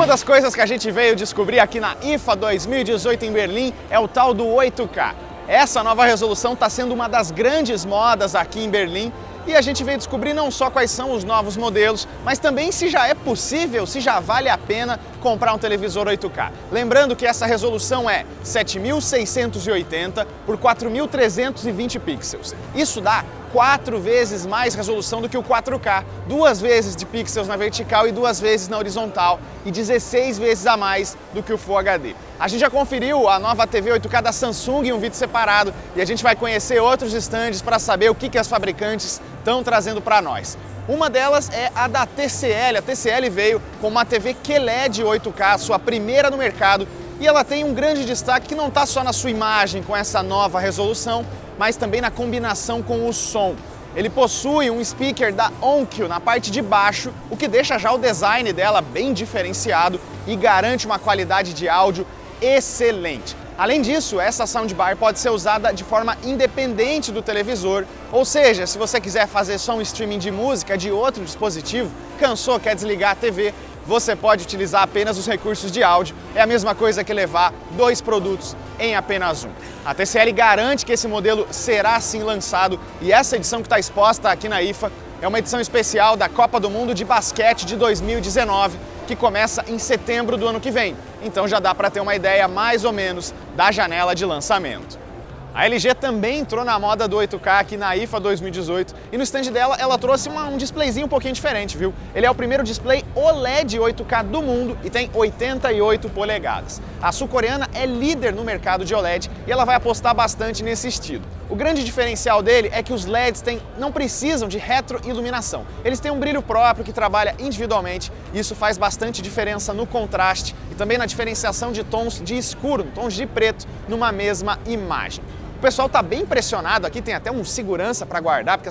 Uma das coisas que a gente veio descobrir aqui na IFA 2018 em Berlim é o tal do 8K. Essa nova resolução está sendo uma das grandes modas aqui em Berlim e a gente veio descobrir não só quais são os novos modelos, mas também se já é possível, se já vale a pena comprar um televisor 8K. Lembrando que essa resolução é 7.680 por 4.320 pixels. Isso dá 4 vezes mais resolução do que o 4K, 2 vezes de pixels na vertical e 2 vezes na horizontal e 16 vezes a mais do que o Full HD. A gente já conferiu a nova TV 8K da Samsung em um vídeo separado e a gente vai conhecer outros estandes para saber o que as fabricantes estão trazendo para nós. Uma delas é a da TCL. A TCL veio com uma TV QLED 8K, sua primeira no mercado, e ela tem um grande destaque que não está só na sua imagem com essa nova resolução, mas também na combinação com o som. Ele possui um speaker da Onkyo na parte de baixo, o que deixa já o design dela bem diferenciado e garante uma qualidade de áudio excelente. Além disso, essa soundbar pode ser usada de forma independente do televisor, ou seja, se você quiser fazer só um streaming de música de outro dispositivo, cansou, quer desligar a TV, você pode utilizar apenas os recursos de áudio. É a mesma coisa que levar 2 produtos em apenas um. A TCL garante que esse modelo será sim lançado e essa edição que está exposta aqui na IFA é uma edição especial da Copa do Mundo de Basquete de 2019, que começa em setembro do ano que vem. Então já dá para ter uma ideia mais ou menos da janela de lançamento. A LG também entrou na moda do 8K aqui na IFA 2018 e no stand dela ela trouxe um displayzinho um pouquinho diferente, viu? Ele é o primeiro display OLED 8K do mundo e tem 88 polegadas. A sul-coreana é líder no mercado de OLED e ela vai apostar bastante nesse estilo. O grande diferencial dele é que os LEDs não precisam de retroiluminação. Eles têm um brilho próprio que trabalha individualmente e isso faz bastante diferença no contraste e também na diferenciação de tons de escuro, tons de preto, numa mesma imagem. O pessoal está bem impressionado aqui, tem até um segurança para guardar, porque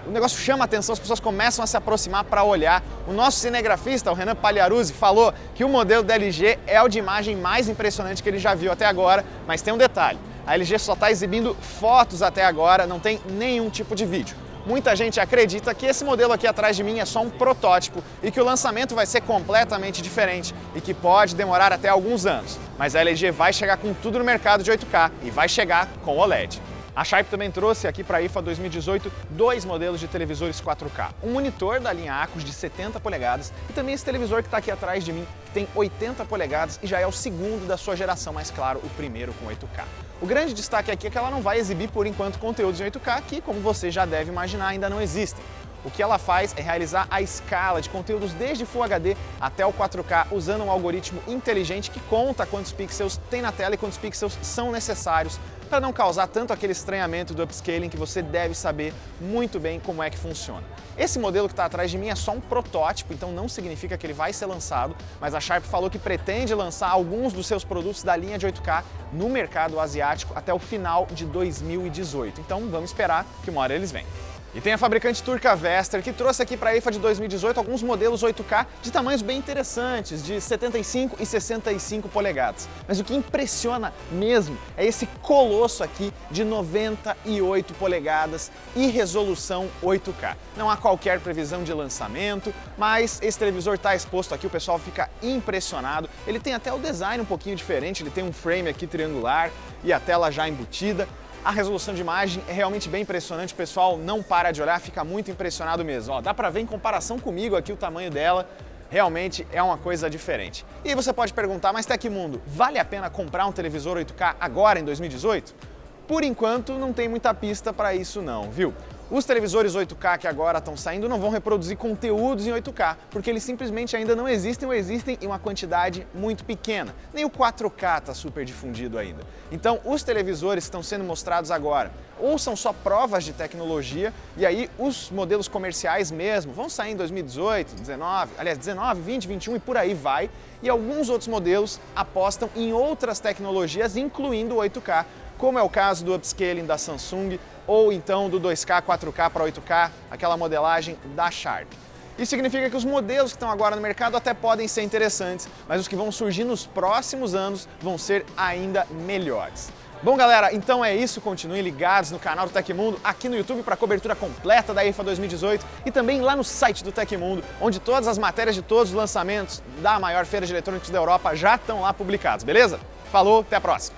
o negócio chama a atenção, as pessoas começam a se aproximar para olhar. O nosso cinegrafista, o Renan Pagliaruzzi, falou que o modelo da LG é o de imagem mais impressionante que ele já viu até agora, mas tem um detalhe, a LG só está exibindo fotos até agora, não tem nenhum tipo de vídeo. Muita gente acredita que esse modelo aqui atrás de mim é só um protótipo e que o lançamento vai ser completamente diferente e que pode demorar até alguns anos. Mas a LG vai chegar com tudo no mercado de 8K e vai chegar com OLED. A Sharp também trouxe aqui para a IFA 2018 2 modelos de televisores 4K. Um monitor da linha Acus de 70 polegadas e também esse televisor que está aqui atrás de mim, que tem 80 polegadas e já é o segundo da sua geração, mas claro, o primeiro com 8K. O grande destaque aqui é que ela não vai exibir por enquanto conteúdos em 8K que, como você já deve imaginar, ainda não existem. O que ela faz é realizar a escala de conteúdos desde Full HD até o 4K usando um algoritmo inteligente que conta quantos pixels tem na tela e quantos pixels são necessários para não causar tanto aquele estranhamento do upscaling que você deve saber muito bem como é que funciona. Esse modelo que está atrás de mim é só um protótipo, então não significa que ele vai ser lançado, mas a Sharp falou que pretende lançar alguns dos seus produtos da linha de 8K no mercado asiático até o final de 2018. Então vamos esperar que uma hora eles venham. E tem a fabricante turca Vestel, que trouxe aqui para a IFA de 2018 alguns modelos 8K de tamanhos bem interessantes, de 75 e 65 polegadas. Mas o que impressiona mesmo é esse colosso aqui de 98 polegadas e resolução 8K. Não há qualquer previsão de lançamento, mas esse televisor está exposto aqui, o pessoal fica impressionado. Ele tem até o design um pouquinho diferente, ele tem um frame aqui triangular e a tela já embutida. A resolução de imagem é realmente bem impressionante, o pessoal não para de olhar, fica muito impressionado mesmo. Ó, dá pra ver em comparação comigo aqui o tamanho dela, realmente é uma coisa diferente. E você pode perguntar, mas TecMundo, vale a pena comprar um televisor 8K agora em 2018? Por enquanto não tem muita pista para isso não, viu? Os televisores 8K que agora estão saindo não vão reproduzir conteúdos em 8K, porque eles simplesmente ainda não existem ou existem em uma quantidade muito pequena. Nem o 4K está super difundido ainda. Então, os televisores que estão sendo mostrados agora ou são só provas de tecnologia, e aí os modelos comerciais mesmo vão sair em 2018, 19, 20, 21 e por aí vai, e alguns outros modelos apostam em outras tecnologias, incluindo o 8K, como é o caso do upscaling da Samsung, ou então do 2K, 4K para 8K, aquela modelagem da Sharp. Isso significa que os modelos que estão agora no mercado até podem ser interessantes, mas os que vão surgir nos próximos anos vão ser ainda melhores. Bom, galera, então é isso. Continuem ligados no canal do TecMundo, aqui no YouTube para cobertura completa da IFA 2018 e também lá no site do TecMundo, onde todas as matérias de todos os lançamentos da maior feira de eletrônicos da Europa já estão lá publicados, beleza? Falou, até a próxima!